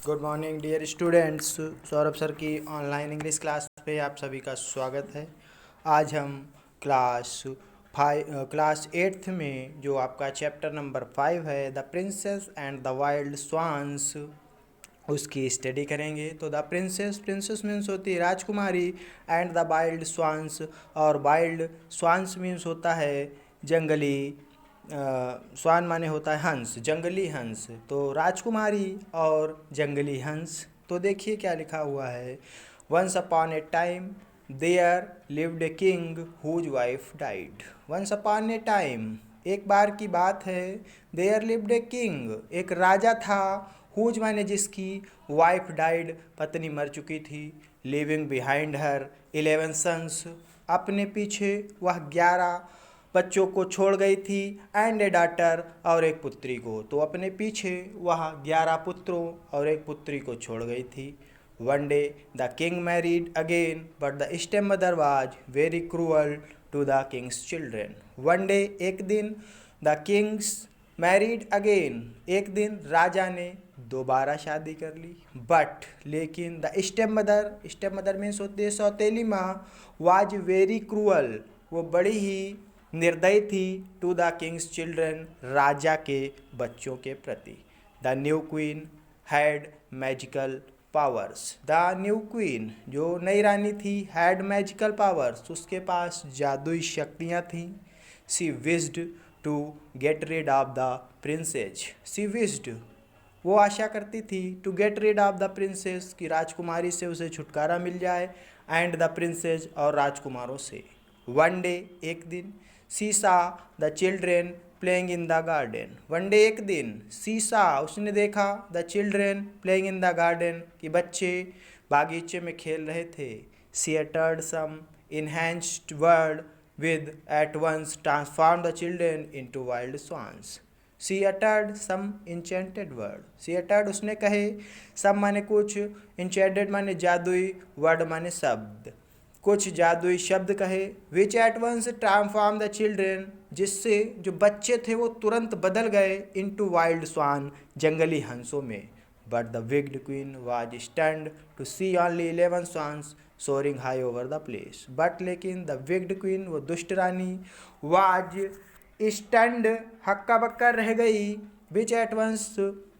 Good morning dear students. Saurabh sir की online English class पे आप सभी का स्वागत है। आज हम क्लास 8th में जो आपका चैप्टर नंबर 5 है the princess and the wild swans, उसकी स्टडी करेंगे। तो द प्रिंसेस मीन्स होती है राजकुमारी, एंड द वाइल्ड स्वान्स, और वाइल्ड स्वान्स मीन्स होता है जंगली स्वान माने होता है हंस, जंगली हंस। तो राजकुमारी और जंगली हंस। तो देखिए क्या लिखा हुआ है। Once upon a time there lived a king whose wife died. Once upon a time, एक बार की बात है, देयर लिव्ड ए किंग, एक राजा था, हुज माने जिसकी, वाइफ डाइड पत्नी मर चुकी थी, लिविंग बिहाइंड हर 11 सन्स, अपने पीछे वह 11 बच्चों को छोड़ गई थी, एंड ए डाटर, और एक पुत्री को। तो अपने पीछे वह 11 पुत्रों और एक पुत्री को छोड़ गई थी। One day the king married again but the step mother was very cruel to the king's children. One day, एक दिन, द किंग्स मैरिड अगेन, एक दिन राजा ने दोबारा शादी कर ली, बट लेकिन द स्टेप मदर मीन्स होती है सौतेली माँ, वाज वेरी क्रूअल, वो बड़ी ही निर्दयी थी, टू द किंग्स चिल्ड्रन, राजा के बच्चों के प्रति। The new queen had magical powers. The new queen, जो नई रानी थी, हैड मैजिकल पावर्स, उसके पास जादुई शक्तियाँ थीं। She wished to get rid of the princess. She wished, वो आशा करती थी, to get rid of the princess, कि राजकुमारी से उसे छुटकारा मिल जाए, एंड द प्रिंसेस, और राजकुमारों से। वन डे, एक दिन, she saw the children playing in the garden. One day, एक दिन, सी सा, उसने देखा, the children playing in the garden, कि बच्चे बागीचे में खेल रहे थे। She uttered some enchanted word with at once transform the children into wild swans. She uttered some enchanted word. She uttered, उसने कहे, सम माने कुछ, इंचेंटेड माने जादुई, वर्ड माने शब्द, कुछ जादुई शब्द कहे, which at once transform the children, जिससे जो बच्चे थे वो तुरंत बदल गए, इनटू वाइल्ड स्वान, जंगली हंसों में। But the wicked queen was stunned to see only 11 swans soaring high over the place. But लेकिन द विग्ड क्वीन, वो दुष्ट रानी, वाज स्टन्ड, हक्का बक्का रह गई, which at once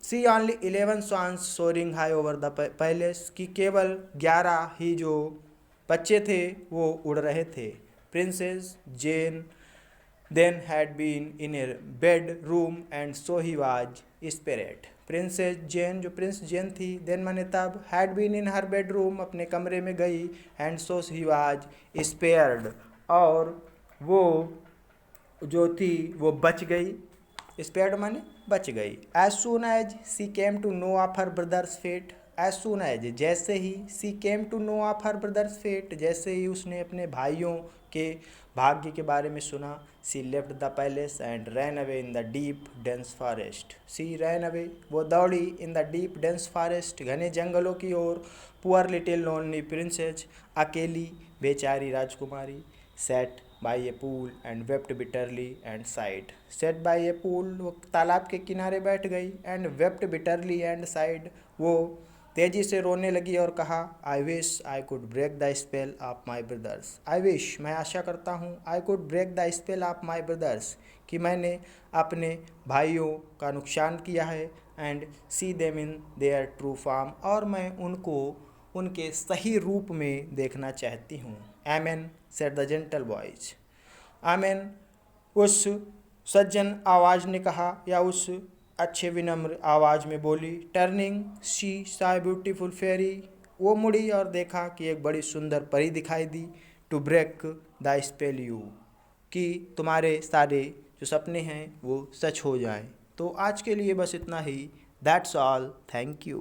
see only 11 swans soaring high over the palace, की केवल 11 ही जो बच्चे थे वो उड़ रहे थे। Princess Jane then had been in a bedroom and so she was spirit. Princess Jane, जो प्रिंस जेन थी, देन माने तब, had been in her bedroom, अपने कमरे में गई, and so she was spared, और वो जो थी वो बच गई। स्पेयर्ड माने बच गई। As soon as she came to know of her brothers' fate. As soon as, जैसे ही, she came to know of her brothers' fate, जैसे ही उसने अपने भाइयों के भाग्य के बारे में सुना, she left the palace and ran away in the deep dense forest. She ran away, वो दौड़ी, in the deep dense forest, घने जंगलों की ओर। पुअर लिटिल लोनली प्रिंसेस, अकेली बेचारी राजकुमारी। Sat by a pool and wept bitterly and sighed. Sat by a pool, वो तालाब के किनारे बैठ गई, and wept bitterly and sighed, वो तेजी से रोने लगी और कहा, I wish I could break the spell of my brothers. I wish, मैं आशा करता हूँ, I could break the spell of my brothers, कि मैंने अपने भाइयों का नुकसान किया है, and see them in their true form, और मैं उनको उनके सही रूप में देखना चाहती हूँ। आमेन सेड द जेंटल बॉयज। आमेन, उस सज्जन आवाज़ ने कहा, या उस अच्छे विनम्र आवाज़ में बोली। टर्निंग शी सा ब्यूटीफुल फेरी, वो मुड़ी और देखा कि एक बड़ी सुंदर परी दिखाई दी। To break the spell you, कि तुम्हारे सारे जो सपने हैं वो सच हो जाएं। तो आज के लिए बस इतना ही। That's all, thank you.